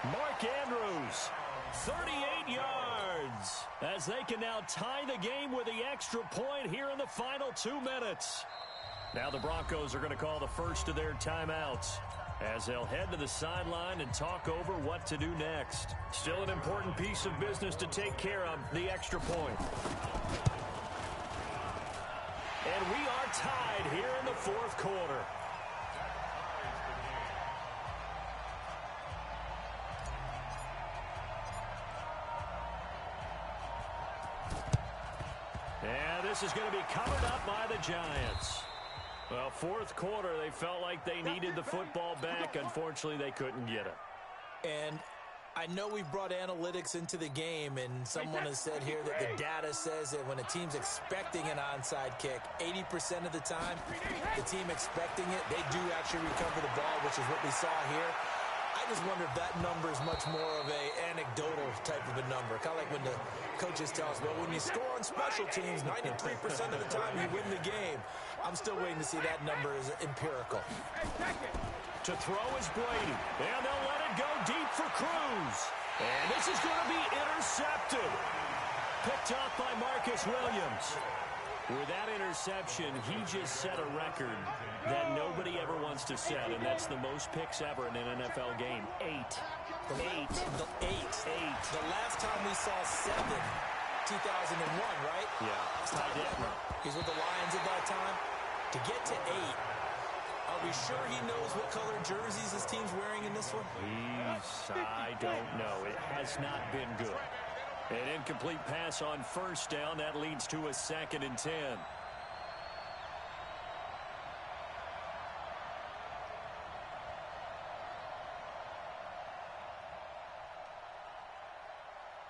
Mark Andrews, 38 yards, as they can now tie the game with the extra point here in the final 2 minutes. Now the Broncos are going to call the first of their timeouts as they'll head to the sideline and talk over what to do next. Still an important piece of business to take care of, the extra point. And we are tied here in the fourth quarter. And this is going to be covered up by the Giants. Well, fourth quarter, they felt like they needed the football back. Unfortunately, they couldn't get it. And I know we brought analytics into the game, and someone has said here that the data says that when a team's expecting an onside kick, 80% of the time, the team expecting it, they do actually recover the ball, which is what we saw here. I just wonder if that number is much more of a anecdotal type of a number. Kind of like when the coaches tell us, well, when you score on special teams, 93% of the time you win the game. I'm still waiting to see that number is empirical. To throw is Brady, and they'll let it go deep for Cruz. And this is going to be intercepted. Picked off by Marcus Williams. With that interception, he just set a record that nobody ever wants to set, and that's the most picks ever in an NFL game. 8. The last time we saw 7, 2001, right? Yeah. Ty Detmer. He's with the Lions at that time. To get to 8, are we sure he knows what color jerseys his team's wearing in this one? I don't know. It has not been good. An incomplete pass on first down. That leads to a 2nd and 10.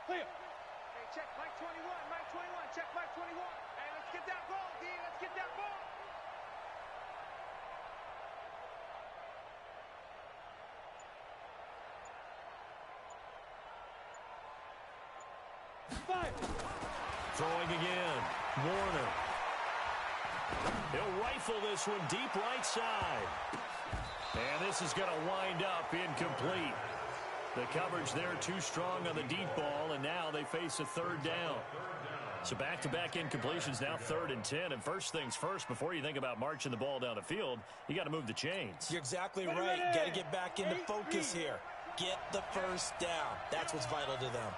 Clear. Hey, check Mike 21. Mike 21. Check Mike 21. Hey, let's get that ball, D. Let's get that ball. Throwing again. Warner. He'll rifle this one deep right side. And this is going to wind up incomplete. The coverage there too strong on the deep ball, and now they face a 3rd down. So back-to-back incompletions, now 3rd and 10. And first things first, before you think about marching the ball down the field, you got to move the chains. You're exactly right. Got to get back into focus here. Get the first down. That's what's vital to them.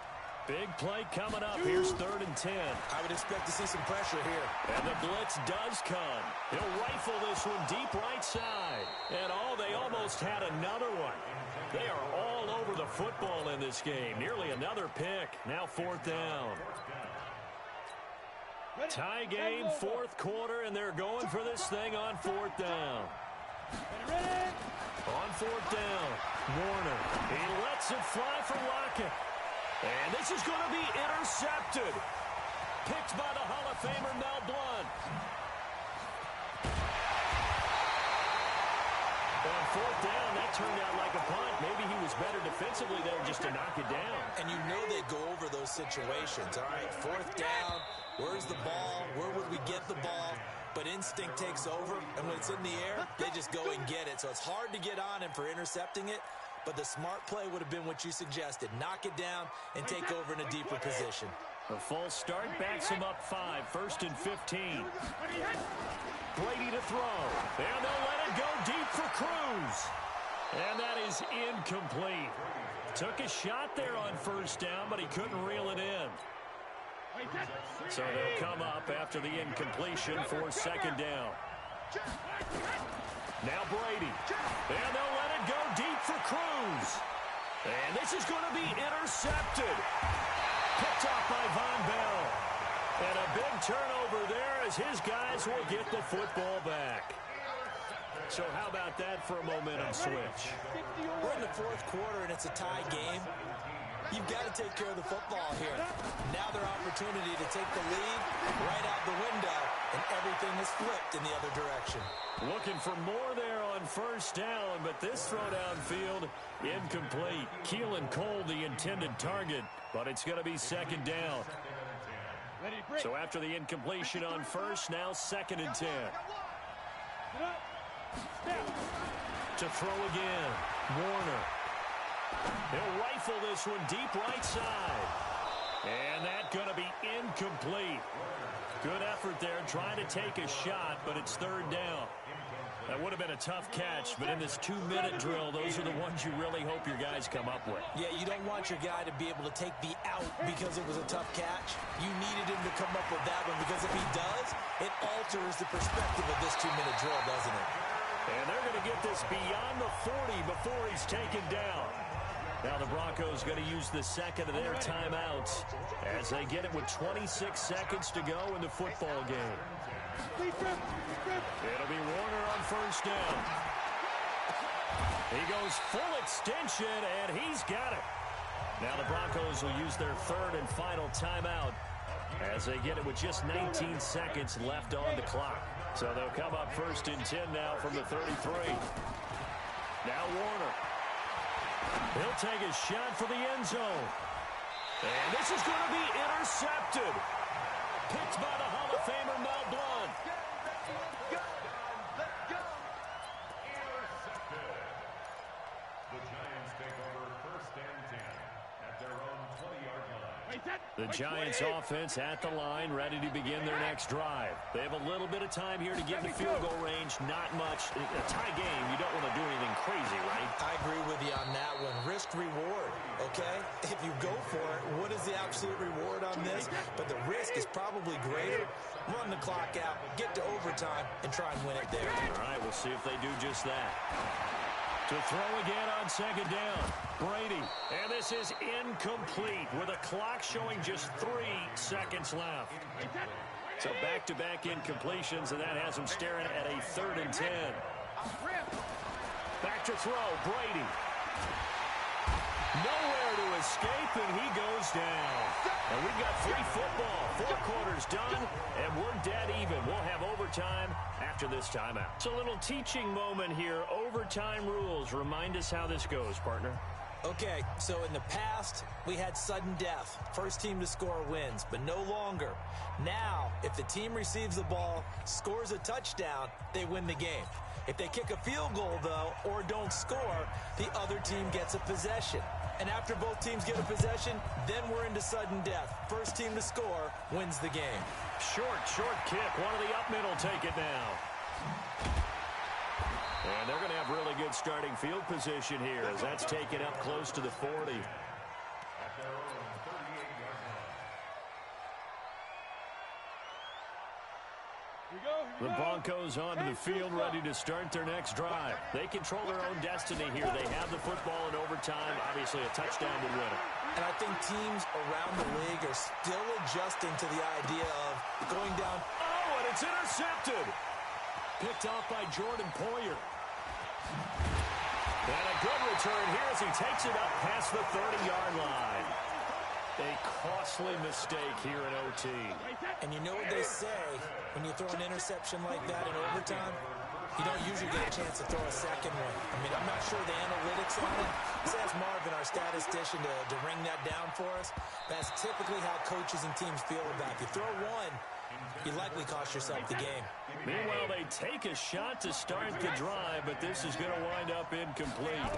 Big play coming up. Here's 3rd and 10. I would expect to see some pressure here. And the blitz does come. He'll rifle this one deep right side. And they almost had another one. They are all over the football in this game. Nearly another pick. Now 4th down. Tie game, 4th quarter, and they're going for this thing on 4th down. On 4th down, Warner. He lets it fly for Lockett. And this is going to be intercepted. Picked by the Hall of Famer, Mel Blount. On 4th down, that turned out like a punt. Maybe he was better defensively there just to knock it down. And you know they go over those situations. All right, 4th down, where's the ball? Where would we get the ball? But instinct takes over, and when it's in the air, they just go and get it. So it's hard to get on him for intercepting it. But the smart play would have been what you suggested. Knock it down and take over in a deeper position. A false start backs him up 5. 1st and 15. Brady to throw. And they'll let it go deep for Cruz. And that is incomplete. Took a shot there on first down, but he couldn't reel it in. So they'll come up after the incompletion for second down. Now Brady. And they'll let it go deep for Cruz. And this is going to be intercepted. Picked off by Von Bell. And a big turnover there as his guys will get the football back. So how about that for a momentum switch? We're in the fourth quarter, and it's a tie game. You've got to take care of the football here. Now their opportunity to take the lead right out the window, and everything is flipped in the other direction. Looking for more there on first down, but this throw downfield incomplete. Keelan Cole the intended target, but it's going to be second down. So after the incompletion on first, now 2nd and 10. To throw again, Warner. He'll rifle this one deep right side. And that's going to be incomplete. Good effort there, trying to take a shot, but it's 3rd down. That would have been a tough catch, but in this 2-minute drill, those are the ones you really hope your guys come up with. Yeah, you don't want your guy to be able to take the out because it was a tough catch. You needed him to come up with that one, because if he does, it alters the perspective of this 2-minute drill, doesn't it? And they're going to get this beyond the 40 before he's taken down. Now the Broncos going to use the second of their timeouts as they get it with 26 seconds to go in the football game. It'll be Warner on first down. He goes full extension, and he's got it. Now the Broncos will use their 3rd and final timeout as they get it with just 19 seconds left on the clock. So they'll come up 1st and 10 now from the 33. Now Warner. He'll take a shot for the end zone. And this is going to be intercepted. Picked by the Hall of Famer Mel Blount. Intercepted. The Giants take over 1st and 10 at their own 20-yard line. The Giants offense at the line, ready to begin their next drive. They have a little bit of time here to get in the field goal range. Not much. A tie game, you don't want to do anything crazy, right? I agree with you on that one. Risk reward, okay? If you go for it, what is the absolute reward on this? But the risk is probably greater. Run the clock out, get to overtime, and try and win it there. All right, we'll see if they do just that. To throw again on second down, Brady. And this is incomplete with a clock showing just 3 seconds left. So back-to-back incompletions, and that has him staring at a 3rd and 10. Back to throw, Brady. Nowhere to escape, and he goes down. And we've got free football. 4 quarters done, and we're dead even. We'll have overtime after this timeout. It's a little teaching moment here. Overtime rules. Remind us how this goes, partner. Okay, so in the past, we had sudden death. First team to score wins, but no longer. Now, if the team receives the ball, scores a touchdown, they win the game. If they kick a field goal, though, or don't score, the other team gets a possession. And after both teams get a possession, then we're into sudden death. First team to score wins the game. Short kick. One of the up middle take it now. And they're going to have really good starting field position here as that's taken up close to the 40. The Broncos onto the field, ready to start their next drive. They control their own destiny here. They have the football in overtime. Obviously, a touchdown would win it. And I think teams around the league are still adjusting to the idea of going down. Oh, and it's intercepted. Picked off by Jordan Poyer. And a good return here as he takes it up past the 30-yard line. A costly mistake here in OT. And you know what they say, when you throw an interception like that in overtime, you don't usually get a chance to throw a second one. I mean, I'm not sure the analytics on it. Let's ask Marvin, our statistician, to ring that down for us. That's typically how coaches and teams feel about it. If you throw one, you likely cost yourself the game. Meanwhile, they take a shot to start the drive, but this is going to wind up incomplete.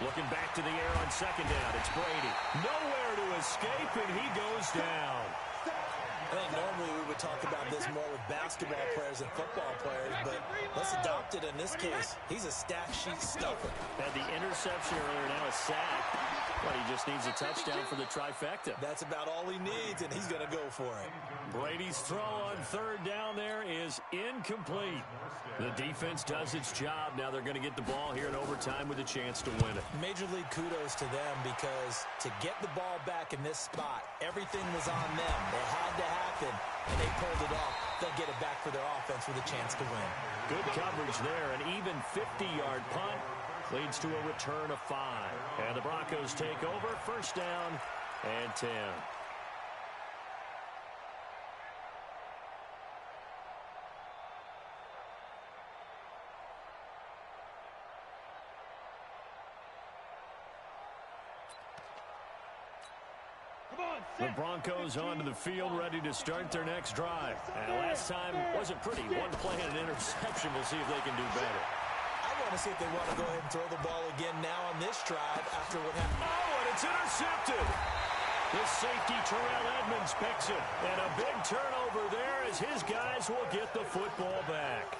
Looking back to the air on second down, it's Brady. Nowhere to escape, and he goes down. I think normally we would talk about this more with basketball players than football players, but let's adopt it in this case. He's a stat sheet stuffer. Had the interception earlier, now a sack. But he just needs a touchdown for the trifecta. That's about all he needs, and he's going to go for it. Brady's throw on third down there is incomplete. The defense does its job. Now they're going to get the ball here in overtime with a chance to win it. Major league kudos to them because to get the ball back in this spot, everything was on them. It had to happen, and they pulled it off. They'll get it back for their offense with a chance to win. Good coverage there. An even 50-yard punt leads to a return of 5. And the Broncos take over, first down and 10. The Broncos onto the field, ready to start their next drive. And last time wasn't pretty. One play and an interception. We'll see if they can do better. I want to see if they want to go ahead and throw the ball again now on this drive after what happened. Oh, and it's intercepted. The safety, Terrell Edmonds, picks it. And a big turnover there as his guys will get the football back.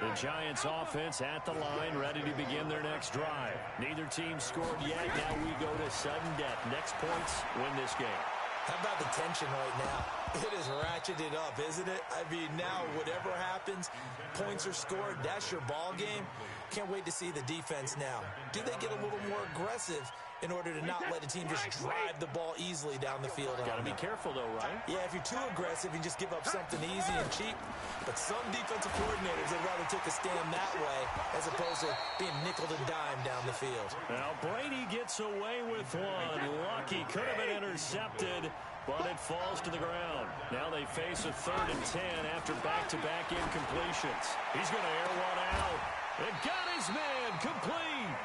The Giants offense at the line, ready to begin their next drive. Neither team scored yet. Now we go to sudden death. Next points win this game. How about the tension right now? It is ratcheted up, isn't it? I mean, now whatever happens, points are scored. That's your ball game. Can't wait to see the defense now. Do they get a little more aggressive in order to not let the team just drive the ball easily down the field? Got to be careful, though, right? Yeah, if you're too aggressive, you just give up something easy and cheap. But some defensive coordinators would rather take a stand that way as opposed to being nickeled and dimed down the field. Now, Brady gets away with one. Lucky, could have been intercepted, but it falls to the ground. Now they face a 3rd and 10 after back-to-back incompletions. He's going to air one out. It got his man complete.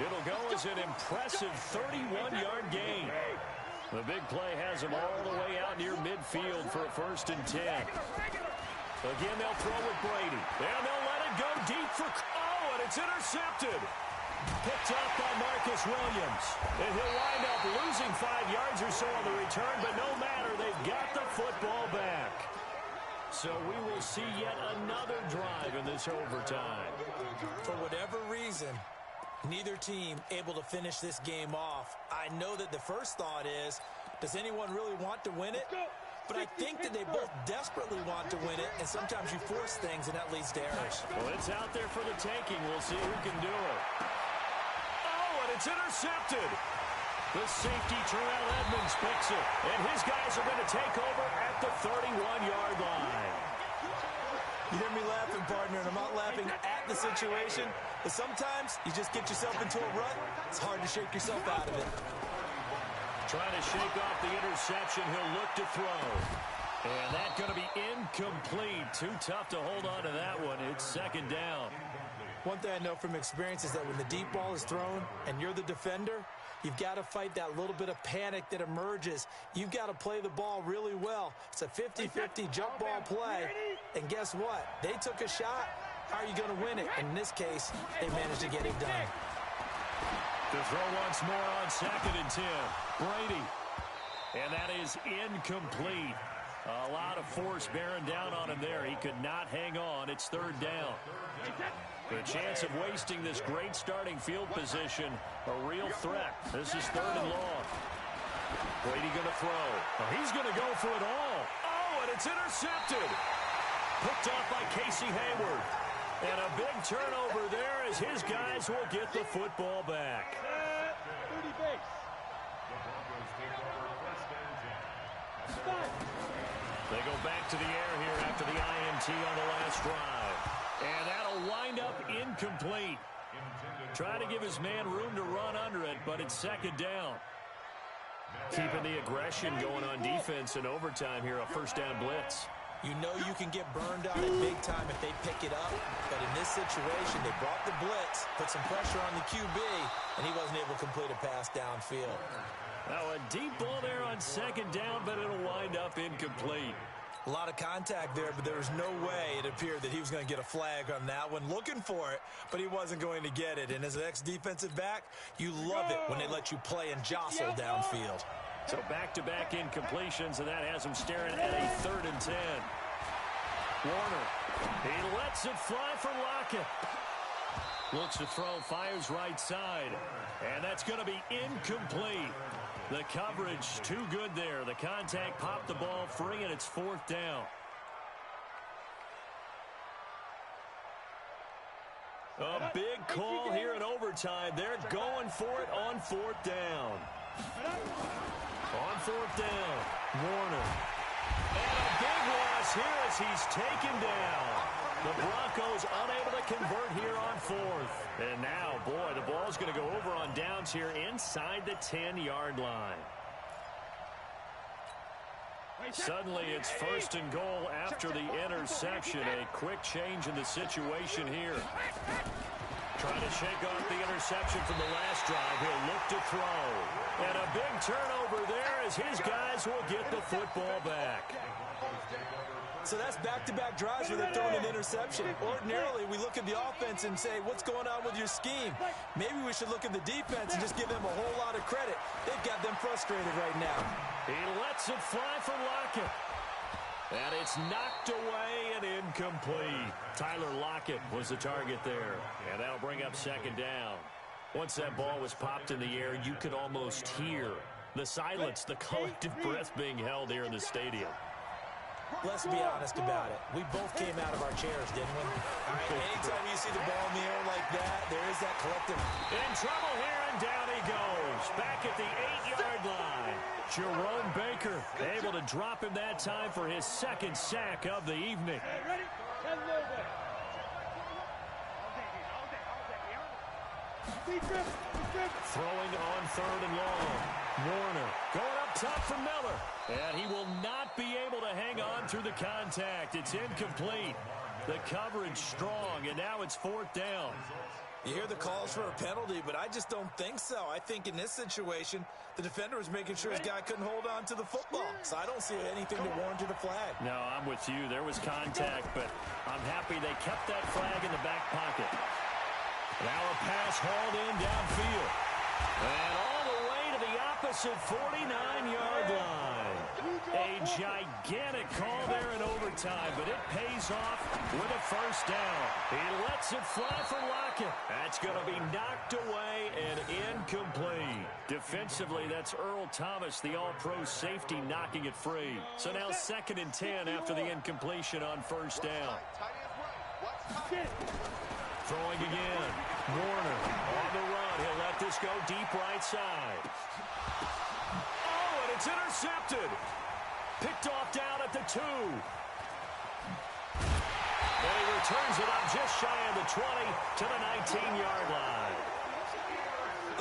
It'll go as an impressive 31-yard gain. The big play has him all the way out near midfield for a 1st and 10. Again, they'll throw with Brady. And they'll let it go deep for... Oh, and it's intercepted. Picked up by Marcus Williams. And he'll wind up losing 5 yards or so on the return, but no matter, they've got the football back. So we will see yet another drive in this overtime. For whatever reason, neither team able to finish this game off. I know that the first thought is, does anyone really want to win it? But I think that they both desperately want to win it, and sometimes you force things, and that leads to errors. Well, it's out there for the taking. We'll see who can do it. Oh, and it's intercepted. The safety, Terrell Edmonds, picks it, and his guys are going to take over at the 31-yard line. You hear me laughing, partner, and I'm not laughing at the situation, but sometimes you just get yourself into a rut. It's hard to shake yourself out of it. Trying to shake off the interception. He'll look to throw. And that's going to be incomplete. Too tough to hold on to that one. It's 2nd down. One thing I know from experience is that when the deep ball is thrown and you're the defender, you've got to fight that little bit of panic that emerges. You've got to play the ball really well. It's a 50-50 jump ball play. And guess what? They took a shot. How are you going to win it? In this case, they managed to get it done. The throw once more on 2nd and 10. Brady. And that is incomplete. A lot of force bearing down on him there. He could not hang on. It's 3rd down. The chance of wasting this great starting field position, a real threat. This is 3rd and long. Brady going to throw. Oh, he's going to go for it all. Oh, and it's intercepted. Picked off by Casey Hayward. And a big turnover there as his guys will get the football back. They go back to the air here after the INT on the last drive. And that'll wind up incomplete. Trying to give his man room to run under it, but it's 2nd down. Keeping the aggression going on defense in overtime here, a 1st down blitz. You know you can get burned on it big time if they pick it up. But in this situation, they brought the blitz, put some pressure on the QB, and he wasn't able to complete a pass downfield. Now a deep ball there on 2nd down, but it'll wind up incomplete. A lot of contact there, but there was no way it appeared that he was going to get a flag on that one. Looking for it, but he wasn't going to get it. And as an ex-defensive back, you love it when they let you play and jostle downfield. So back-to-back incompletions, and that has him staring at a 3rd and 10. Warner, he lets it fly for Lockett. Looks to throw, fires right side. And that's going to be incomplete. The coverage too good there. The contact popped the ball free, and it's 4th down. A big call here in overtime. They're going for it on 4th down. On 4th down, Warner. And a big loss here as he's taken down. The Broncos unable to convert here on 4th. And now, boy, the ball's going to go over on downs here inside the 10-yard line. Suddenly, it's 1st and goal after the interception. A quick change in the situation here. Trying to shake off the interception from the last drive. He'll look to throw. And a big turnover there as his guys will get the football back. So that's back-to-back drives where they're throwing an interception. Ordinarily, we look at the offense and say, what's going on with your scheme? Maybe we should look at the defense and just give them a whole lot of credit. They've got them frustrated right now. He lets it fly for Lockett. And it's knocked away and incomplete. Tyler Lockett was the target there. And that'll bring up 2nd down. Once that ball was popped in the air, you could almost hear the silence, the collective breath being held here in the stadium. Let's be honest about it. We both came out of our chairs, didn't we? All right, anytime you see the ball in the air like that, there is that collective. In trouble here, and down he goes. Back at the 8-yard line. Jerome Baker able to drop him that time for his 2nd sack of the evening. Ready? Throwing on 3rd and long. Warner going up top for Miller. And he will not be able to hang on through the contact. It's incomplete. The coverage strong, and now it's 4th down. You hear the calls for a penalty, but I just don't think so. I think in this situation, the defender was making sure his guy couldn't hold on to the football. So I don't see anything to warrant a flag. No, I'm with you. There was contact, but I'm happy they kept that flag in the back pocket. Now a pass hauled in downfield. And all the way to the opposite 49-yard line. A gigantic call there in overtime, but it pays off with a 1st down. He lets it fly for Lockett. That's going to be knocked away and incomplete. Defensively, that's Earl Thomas, the all-pro safety, knocking it free. So now 2nd and 10 after the incompletion on 1st down. Throwing again. Warner on the run. He'll let this go deep right side. Oh, and it's intercepted. Picked off down at the 2. And he returns it up just shy of the 20 to the 19-yard line.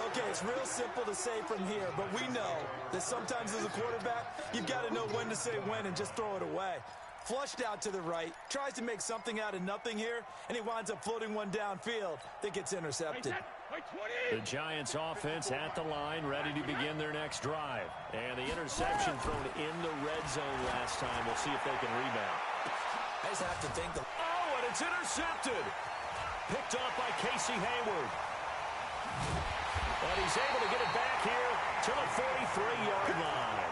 Okay, it's real simple to say from here, but we know that sometimes as a quarterback, you've got to know when to say when and just throw it away. Flushed out to the right, tries to make something out of nothing here, and he winds up floating one downfield that gets intercepted. The Giants offense at the line, ready to begin their next drive. And the interception thrown in the red zone last time. We'll see if they can rebound. I just have to think. Oh, and it's intercepted. Picked off by Casey Hayward. But he's able to get it back here to the 43-yard line.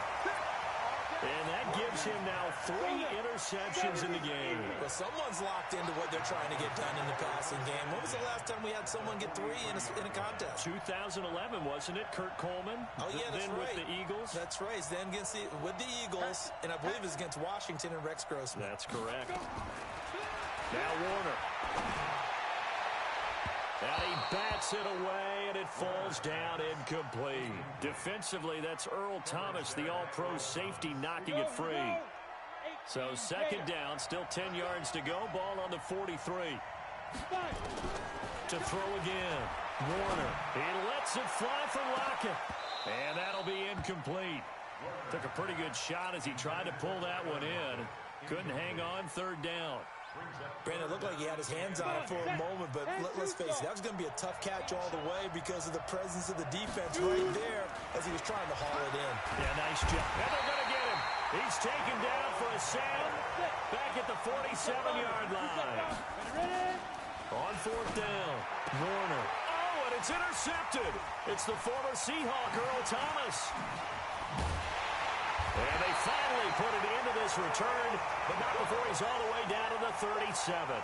And that gives him now 3 interceptions in the game. Well, someone's locked into what they're trying to get done in the passing game. When was the last time we had someone get 3 in a contest? 2011, wasn't it? Kurt Coleman. Oh, yeah, that's then right. With the Eagles. That's right. Then with the Eagles, and I believe it was against Washington and Rex Grossman. That's correct. Now Warner. And he bats it away, and it falls down incomplete. Defensively, that's Earl Thomas, the all-pro safety, knocking it free. So 2nd down, still 10 yards to go. Ball on the 43. To throw again. Warner. He lets it fly for Lockett. And that'll be incomplete. Took a pretty good shot as he tried to pull that one in. Couldn't hang on 3rd down. Brandon, it looked like he had his hands on it for a moment, but let's face it, that was going to be a tough catch all the way because of the presence of the defense right there as he was trying to haul it in. Yeah, nice job. And they're going to get him. He's taken down for a sack back at the 47-yard line. On 4th down, Warner. Oh, and it's intercepted. It's the former Seahawk, Earl Thomas. And they finally put it into this return, but not before he's all the way down to the 37.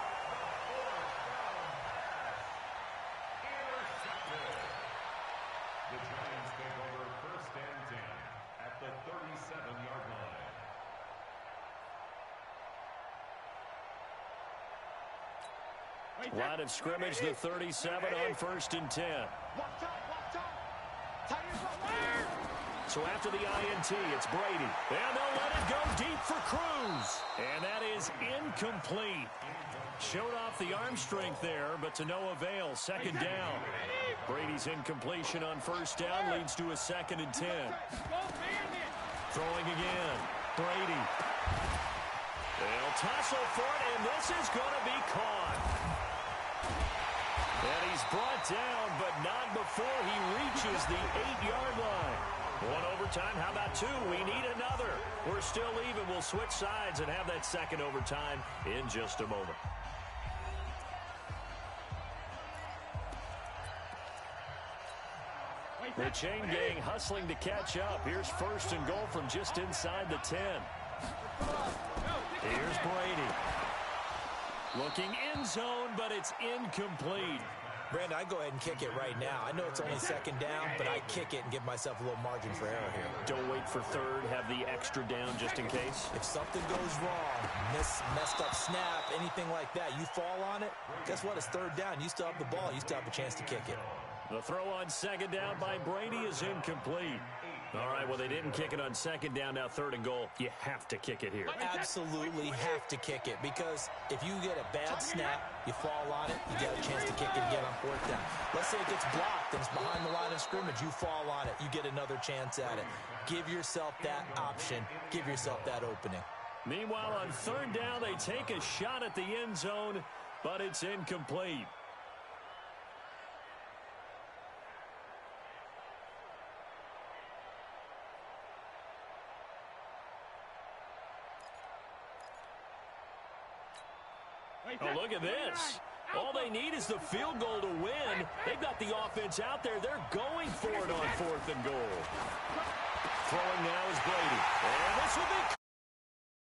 The Giants take over 1st and 10 at the 37-yard line. Line of scrimmage, the 37 on 1st and 10. So after the INT, it's Brady. And they'll let it go deep for Cruz. And that is incomplete. Showed off the arm strength there, but to no avail. 2nd down. Brady's incompletion on 1st down leads to a 2nd and 10. Throwing again. Brady. They'll tussle for it, and this is going to be caught. And he's brought down, but not before he reaches the 8-yard line. 1 overtime, how about 2? We need another. We're still even. We'll switch sides and have that 2nd overtime in just a moment. The chain gang hustling to catch up. Here's 1st and goal from just inside the 10. Here's Brady. Looking end zone, but it's incomplete. Brandon, I'd go ahead and kick it right now. I know it's only 2nd down, but I kick it and give myself a little margin for error here. Don't wait for 3rd. Have the extra down just in case. If something goes wrong, messed up snap, anything like that, you fall on it, guess what? It's 3rd down. You still have the ball. You still have a chance to kick it. The throw on 2nd down by Brady is incomplete. All right, well, they didn't kick it on 2nd down. Now 3rd and goal. You have to kick it here. Absolutely have to kick it, because if you get a bad snap, you fall on it, you get a chance to kick it again on 4th down. Let's say it gets blocked and it's behind the line of scrimmage. You fall on it, you get another chance at it. Give yourself that option. Give yourself that opening. Meanwhile, on 3rd down, they take a shot at the end zone, but it's incomplete. Oh, look at this. All they need is the field goal to win. They've got the offense out there. They're going for it on 4th and goal.